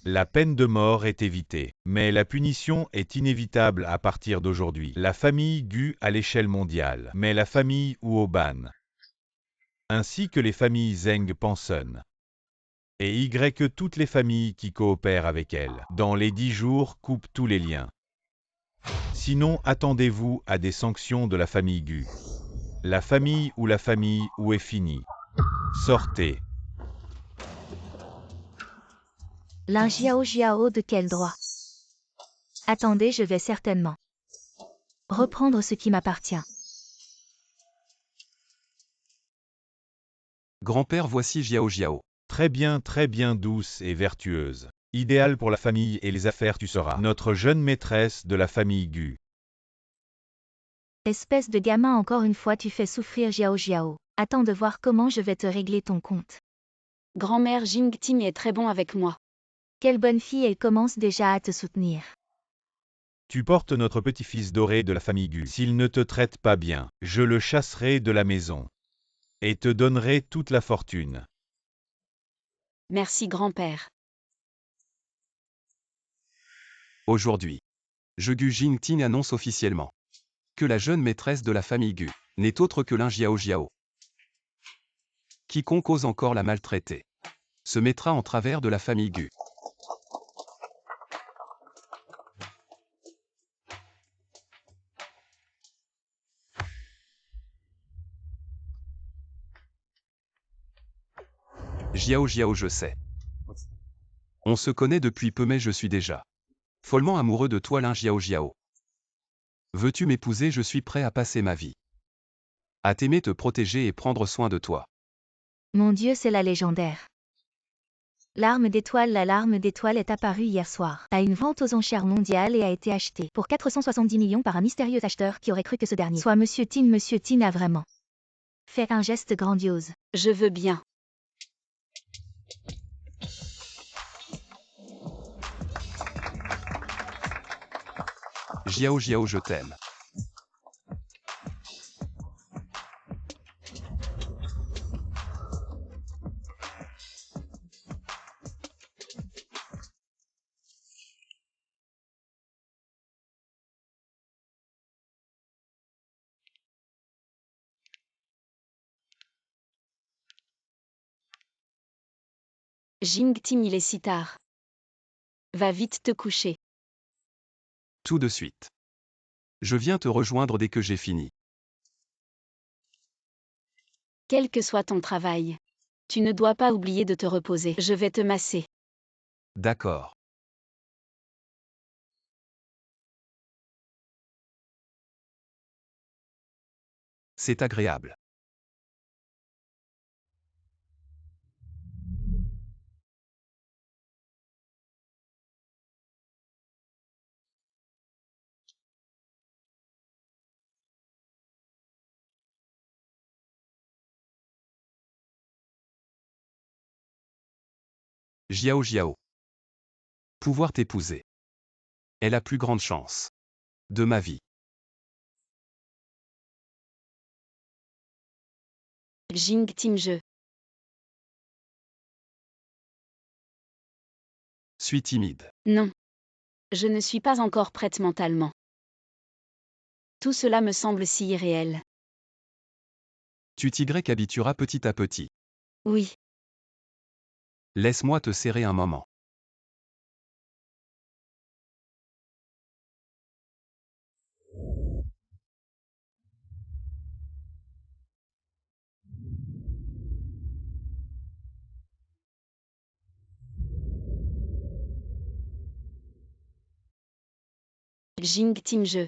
La peine de mort est évitée, mais la punition est inévitable à partir d'aujourd'hui. La famille Gu à l'échelle mondiale, mais la famille Huoban, ainsi que les familles Zheng Pansen, et Y, toutes les familles qui coopèrent avec elle, dans les 10 jours, coupe tous les liens. Sinon, attendez-vous à des sanctions de la famille Gu. La famille Hu est finie. Sortez. Lin Jiao, de quel droit? Attendez, je vais certainement reprendre ce qui m'appartient. Grand-père, voici Jiao. Très bien douce et vertueuse. Idéal pour la famille et les affaires, tu seras notre jeune maîtresse de la famille Gu. Espèce de gamin, encore une fois tu fais souffrir Jiao. Attends de voir comment je vais te régler ton compte. Grand-mère Jingting est très bon avec moi. Quelle bonne fille, elle commence déjà à te soutenir. Tu portes notre petit-fils doré de la famille Gu. S'il ne te traite pas bien, je le chasserai de la maison et te donnerai toute la fortune. Merci grand-père. Aujourd'hui, Gu Jingting annonce officiellement que la jeune maîtresse de la famille Gu n'est autre que Lin Jiao. Quiconque ose encore la maltraiter se mettra en travers de la famille Gu. Jiao, je sais. On se connaît depuis peu, mais je suis déjà follement amoureux de toi, Lin Jiao. Veux-tu m'épouser? Je suis prêt à passer ma vie à t'aimer, te protéger et prendre soin de toi. Mon Dieu, c'est la légendaire. L'arme d'étoile. La larme d'étoile est apparue hier soir à une vente aux enchères mondiales et a été achetée pour 470 millions par un mystérieux acheteur qui aurait cru que ce dernier soit Monsieur Tin. Monsieur Tin a vraiment fait un geste grandiose. Je veux bien. Jiao, je t'aime. Jingting, il est si tard. Va vite te coucher. Tout de suite. Je viens te rejoindre dès que j'ai fini. Quel que soit ton travail, tu ne dois pas oublier de te reposer. Je vais te masser. D'accord. C'est agréable. Jiao Jiao. Pouvoir t'épouser est la plus grande chance de ma vie. Jingting je Suis timide. Non. Je ne suis pas encore prête mentalement. Tout cela me semble si irréel. Tu t'y habitueras petit à petit. Oui. Laisse-moi te serrer un moment. Jingting je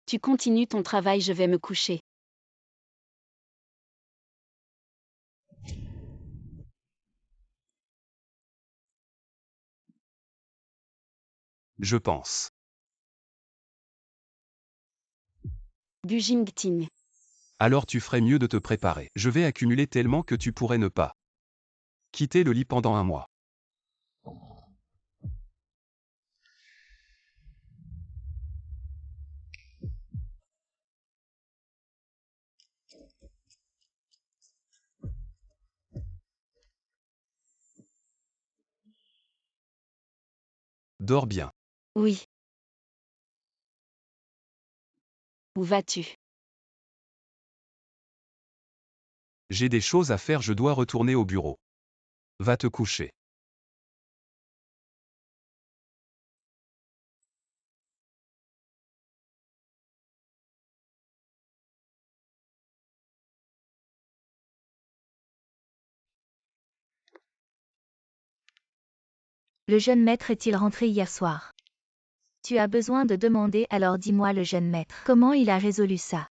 Tu continues ton travail, je vais me coucher. Je pense. Bu Jingting. Alors tu ferais mieux de te préparer. Je vais accumuler tellement que tu pourrais ne pas quitter le lit pendant un mois. Dors bien. Oui. Où vas-tu? J'ai des choses à faire, je dois retourner au bureau. Va te coucher. Le jeune maître est-il rentré hier soir? Tu as besoin de demander, alors dis-moi le jeune maître. Comment il a résolu ça?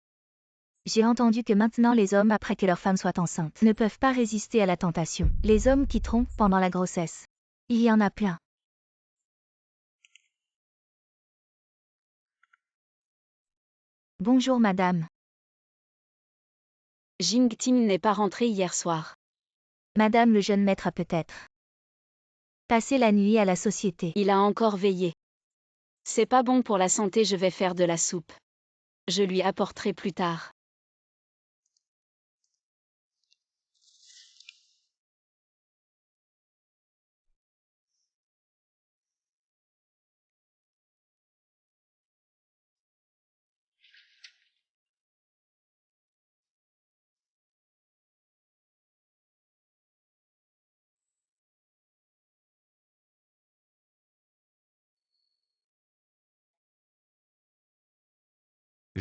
J'ai entendu que maintenant les hommes, après que leur femme soit enceinte, ne peuvent pas résister à la tentation. Les hommes qui trompent pendant la grossesse. Il y en a plein. Bonjour madame. Jingting n'est pas rentré hier soir. Madame le jeune maître a peut-être passé la nuit à la société. Il a encore veillé. C'est pas bon pour la santé, je vais faire de la soupe. Je lui apporterai plus tard.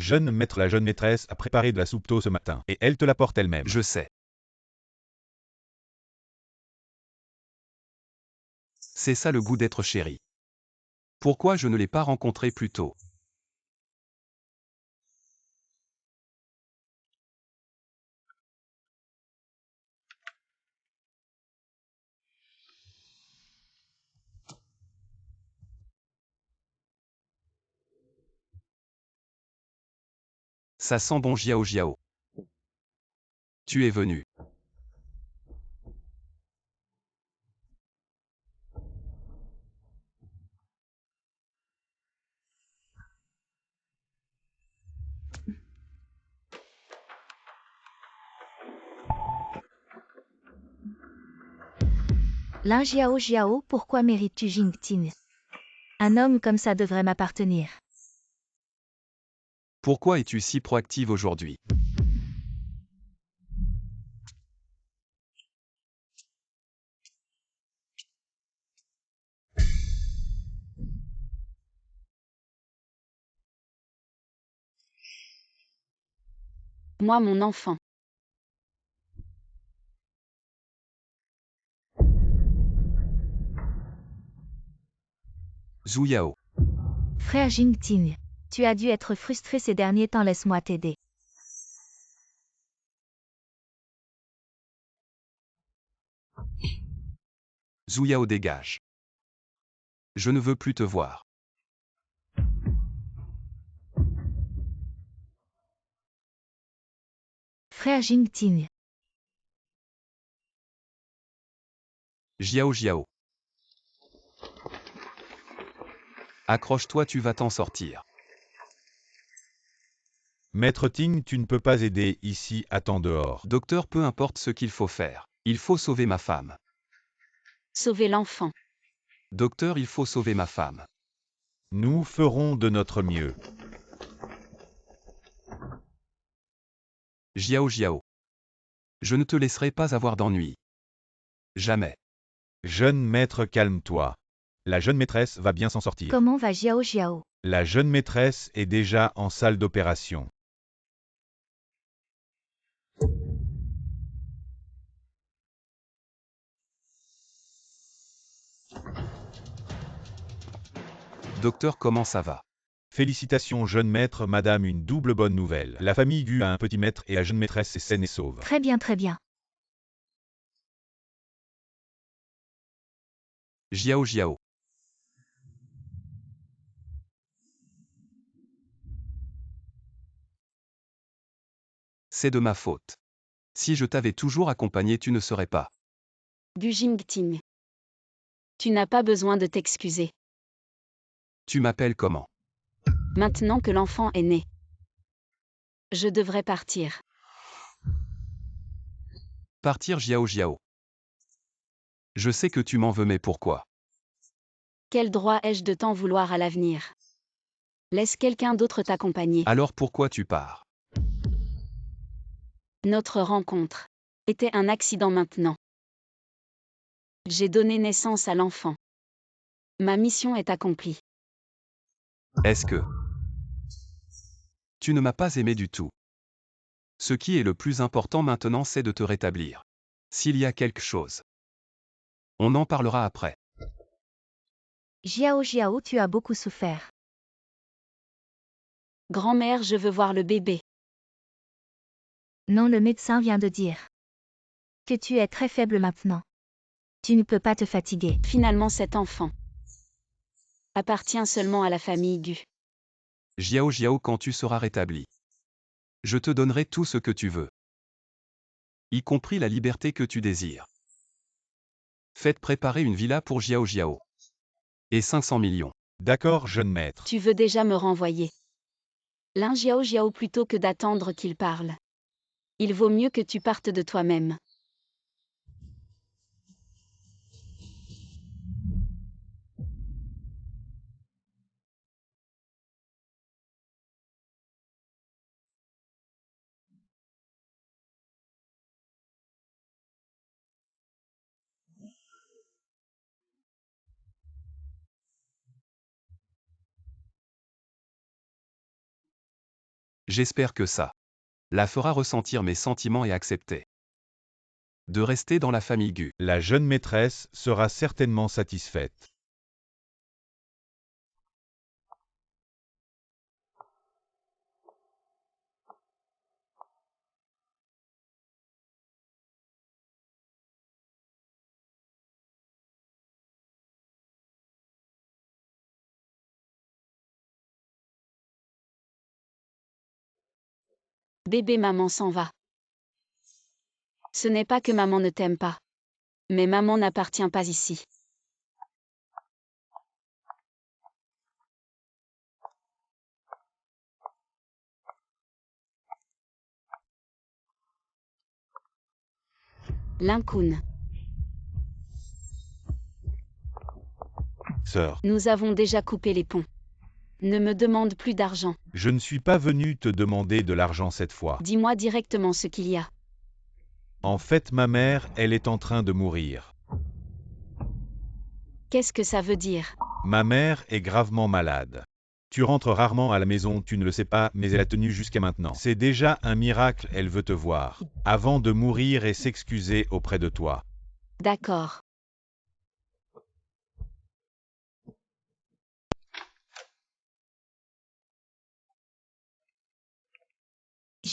Jeune maître, la jeune maîtresse a préparé de la soupe tôt ce matin, et elle te l'apporte elle-même. Je sais. C'est ça le goût d'être chéri. Pourquoi je ne l'ai pas rencontré plus tôt? Ça sent bon Jiao Jiao. Tu es venu. Lin Jiao Jiao, pourquoi mérites-tu Jingting? Un homme comme ça devrait m'appartenir. Pourquoi es-tu si proactive aujourd'hui? Moi, mon enfant. Zhu Yao. Frère Jingting, tu as dû être frustré ces derniers temps, laisse-moi t'aider. Zhu Yao dégage. Je ne veux plus te voir. Frère Jingting, Jiao. Accroche-toi, tu vas t'en sortir. Maître Ting, tu ne peux pas aider ici, attends dehors. Docteur, peu importe ce qu'il faut faire. Il faut sauver ma femme. Sauver l'enfant. Docteur, il faut sauver ma femme. Nous ferons de notre mieux. Jiao. Je ne te laisserai pas avoir d'ennui. Jamais. Jeune maître, calme-toi. La jeune maîtresse va bien s'en sortir. comment va Jiao? La jeune maîtresse est déjà en salle d'opération. Docteur, comment ça va? Félicitations jeune maître, madame, une double bonne nouvelle. La famille Gu a un petit maître et la jeune maîtresse est saine et sauve. Très bien, très bien. Jiao. C'est de ma faute. Si je t'avais toujours accompagné, tu ne serais pas. Gu Jingting. Tu n'as pas besoin de t'excuser. Tu m'appelles comment? Maintenant que l'enfant est né. Je devrais partir. Partir, Jiao. Je sais que tu m'en veux, mais pourquoi? Quel droit ai-je de t'en vouloir à l'avenir? Laisse quelqu'un d'autre t'accompagner. Alors pourquoi tu pars? Notre rencontre était un accident maintenant. J'ai donné naissance à l'enfant. Ma mission est accomplie. Est-ce que tu ne m'as pas aimé du tout? Ce qui est le plus important maintenant, c'est de te rétablir. S'il y a quelque chose, on en parlera après. Jiao, tu as beaucoup souffert. Grand-mère, je veux voir le bébé. Non, le médecin vient de dire que tu es très faible maintenant. Tu ne peux pas te fatiguer. Finalement, cet enfant appartient seulement à la famille Gu. Jiao, quand tu seras rétabli, je te donnerai tout ce que tu veux, y compris la liberté que tu désires. Faites préparer une villa pour Jiao. Et 500 millions. D'accord, jeune maître. Tu veux déjà me renvoyer. L'un Jiao plutôt que d'attendre qu'il parle. Il vaut mieux que tu partes de toi-même. J'espère que ça la fera ressentir mes sentiments et accepter de rester dans la famille Gu. La jeune maîtresse sera certainement satisfaite. Bébé, maman s'en va. Ce n'est pas que maman ne t'aime pas. Mais maman n'appartient pas ici. Lincun. Sœur, Nous avons déjà coupé les ponts. Ne me demande plus d'argent. je ne suis pas venu te demander de l'argent cette fois. Dis-moi directement ce qu'il y a. En fait, ma mère, elle est en train de mourir. Qu'est-ce que ça veut dire? Ma mère est gravement malade. Tu rentres rarement à la maison, tu ne le sais pas, mais elle a tenu jusqu'à maintenant. C'est déjà un miracle, elle veut te voir. Avant de mourir et s'excuser auprès de toi. D'accord.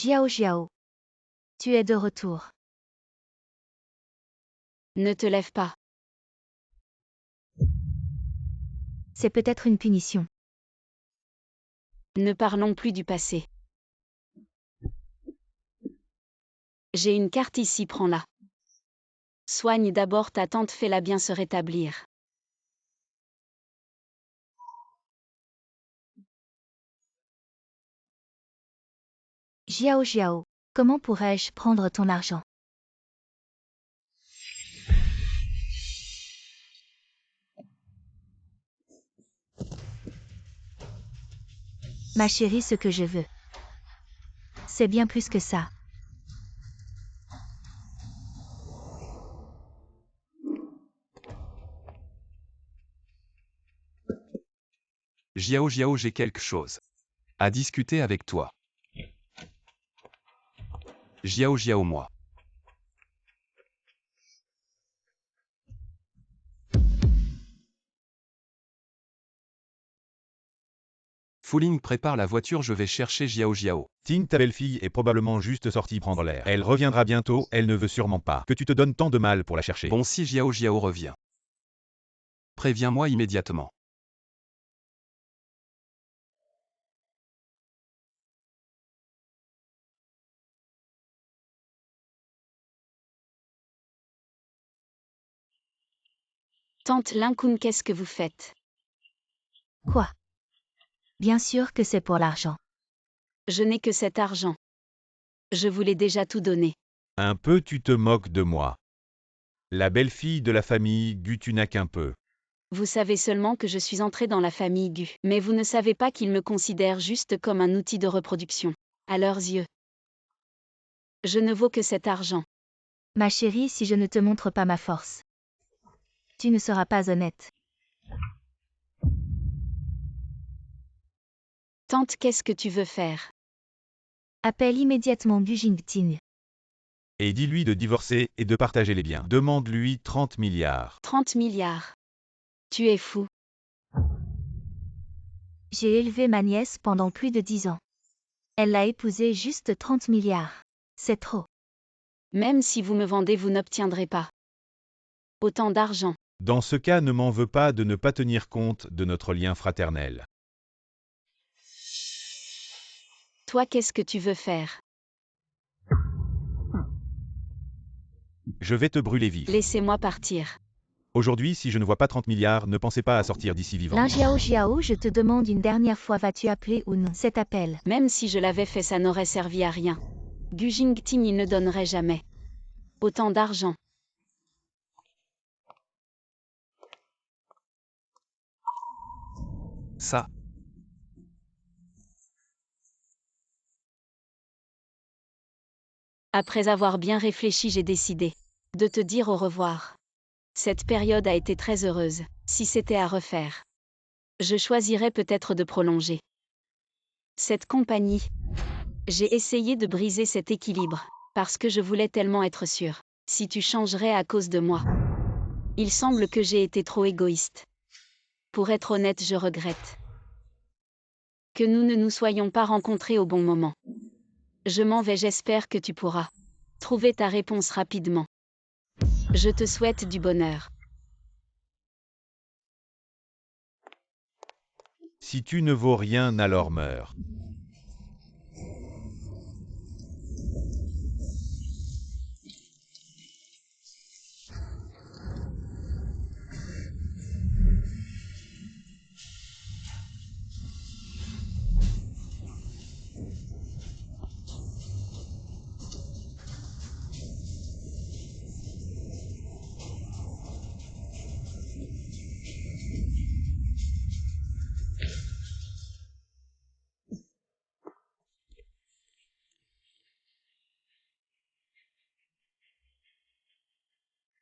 Jiao, tu es de retour. Ne te lève pas. C'est peut-être une punition. Ne parlons plus du passé. J'ai une carte ici, prends-la. Soigne d'abord ta tante, fais-la bien se rétablir. Jiao, comment pourrais-je prendre ton argent? Ma chérie, ce que je veux. C'est bien plus que ça. Jiao, j'ai quelque chose à discuter avec toi. Jiao, moi. Fuling prépare la voiture, je vais chercher Jiao. Ting, ta belle-fille est probablement juste sortie prendre l'air. Elle reviendra bientôt, elle ne veut sûrement pas que tu te donnes tant de mal pour la chercher. Bon, si Jiao revient, préviens-moi immédiatement. Tante Linkun, qu'est-ce que vous faites? Quoi? Bien sûr que c'est pour l'argent. Je n'ai que cet argent. Je vous l'ai déjà tout donné. Un peu tu te moques de moi. La belle-fille de la famille Gu, tu n'as qu'un peu. Vous savez seulement que je suis entrée dans la famille Gu, mais vous ne savez pas qu'ils me considèrent juste comme un outil de reproduction. À leurs yeux. Je ne vaux que cet argent. Ma chérie, si je ne te montre pas ma force, tu ne seras pas honnête. Tante, qu'est-ce que tu veux faire? Appelle immédiatement Gu Jingting. Et dis-lui de divorcer et de partager les biens. Demande-lui 30 milliards. 30 milliards. Tu es fou. J'ai élevé ma nièce pendant plus de 10 ans. Elle l'a épousé juste 30 milliards. C'est trop. Même si vous me vendez, vous n'obtiendrez pas autant d'argent. Dans ce cas, ne m'en veux pas de ne pas tenir compte de notre lien fraternel. Toi, qu'est-ce que tu veux faire? Je vais te brûler vif. Laissez-moi partir. Aujourd'hui, si je ne vois pas 30 milliards, ne pensez pas à sortir d'ici vivant. Lin Jiao, je te demande une dernière fois, vas-tu appeler ou non cet appel? Même si je l'avais fait, ça n'aurait servi à rien. Gu Jingting, il ne donnerait jamais autant d'argent. Ça. Après avoir bien réfléchi, j'ai décidé de te dire au revoir. Cette période a été très heureuse. Si c'était à refaire, je choisirais peut-être de prolonger cette compagnie. J'ai essayé de briser cet équilibre, parce que je voulais tellement être sûre. Si tu changerais à cause de moi. Il semble que j'ai été trop égoïste. Pour être honnête, je regrette que nous ne nous soyons pas rencontrés au bon moment. Je m'en vais, j'espère que tu pourras trouver ta réponse rapidement. Je te souhaite du bonheur. Si tu ne vaux rien, alors meurs.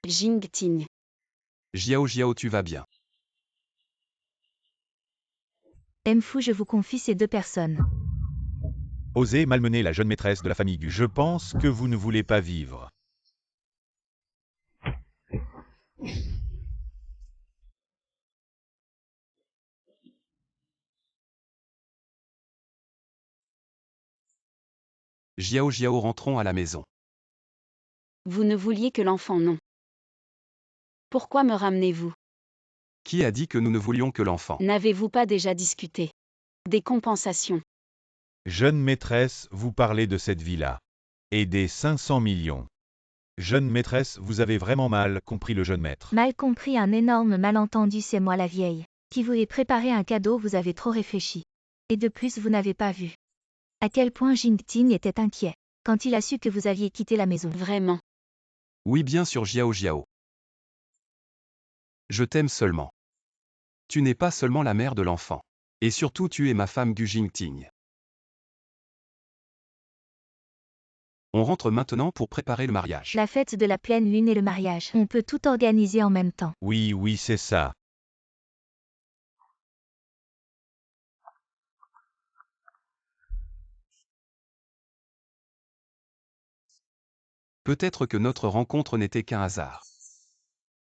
Jingting. Jiao, tu vas bien. Mfu, je vous confie ces deux personnes. Osez malmener la jeune maîtresse de la famille Gu. Je pense que vous ne voulez pas vivre. Jiao Jiao, rentrons à la maison. Vous ne vouliez que l'enfant, non? Pourquoi me ramenez-vous? Qui a dit que nous ne voulions que l'enfant? N'avez-vous pas déjà discuté des compensations? Jeune maîtresse, vous parlez de cette villa. Et des 500 millions. Jeune maîtresse, vous avez vraiment mal compris le jeune maître. Mal compris, un énorme malentendu, c'est moi la vieille. Qui vous ai préparé un cadeau, vous avez trop réfléchi. Et de plus, vous n'avez pas vu à quel point Jingting était inquiet quand il a su que vous aviez quitté la maison. Vraiment? Oui, bien sûr, Jiao Jiao. Je t'aime seulement. Tu n'es pas seulement la mère de l'enfant. Et surtout, tu es ma femme Gu Jingting. On rentre maintenant pour préparer le mariage. La fête de la pleine lune et le mariage. On peut tout organiser en même temps. Oui, oui, c'est ça. Peut-être que notre rencontre n'était qu'un hasard.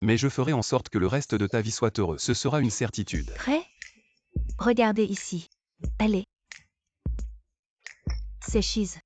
Mais je ferai en sorte que le reste de ta vie soit heureux. Ce sera une certitude. Prêt? Regardez ici. Allez. C'est cheese.